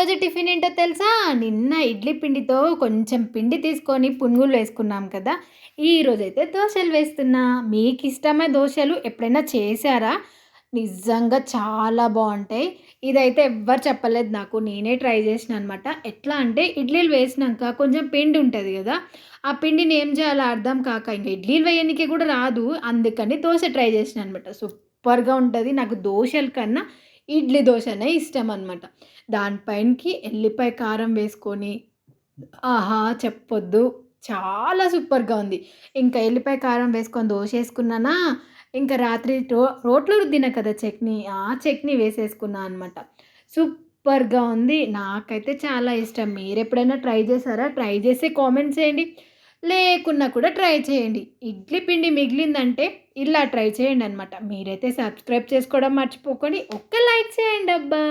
ఈరోజు టిఫిన్ ఏంటో తెలుసా? నిన్న ఇడ్లీ పిండితో కొంచెం పిండి తీసుకొని పునుగులు వేసుకున్నాం కదా! ఈరోజైతే దోసలు వేస్తున్నా. మీకిష్టమా దోసలు? ఎప్పుడైనా చేశారా? నిజంగా చాలా బావుంటాయి. ఇదైతే ఎవ్వరు చెప్పలేదు నాకు. నేనే ట్రై చేసినా అనమాట. ఎట్లా అంటే ఇడ్లీలు వేసినంక కొంచెం పిండి ఉంటది గదా! ఆ పిండిని ఏం చేయాలో అర్థం కాక ఇంక ఇడ్లీలు వేయనీకి కూడా రాదు. అందుకని దోస ట్రై చేసినా అనమాట. సూపర్‌గా ఉంటది. నాకు దోసల కన్నా ఇడ్లీ దోసనే ఇష్టమనమాట. దాని పైనకి ఎల్లిపాయ కారం వేసుకొని ఆహా! చెప్పొద్దు. చాలా సూపర్‌గా ఉంది. ఇంకా ఎల్లిపాయ కారం వేసుకొని దోసేసుకున్నానా, ఇంకా రాత్రి రోట్లో రుద్దిన కదా చట్నీ, ఆ చట్నీ వేసేసుకున్నా అనమాట. సూపర్‌గా ఉంది. నాకైతే చాలా ఇష్టం. మీరెప్పుడైనా ట్రై చేశారా? ట్రై చేసి కామెంట్ చేయండి. లేకున్నా కూడా ట్రై చేయండి. ఇడ్లీ పిండి మిగిలిందంటే ఇలా ట్రై చేయండనమాట. మీరైతే సబ్స్క్రైబ్ చేసుకోవడం మర్చిపోకండి. ఒక్క లైక్ చేయండబ్బా!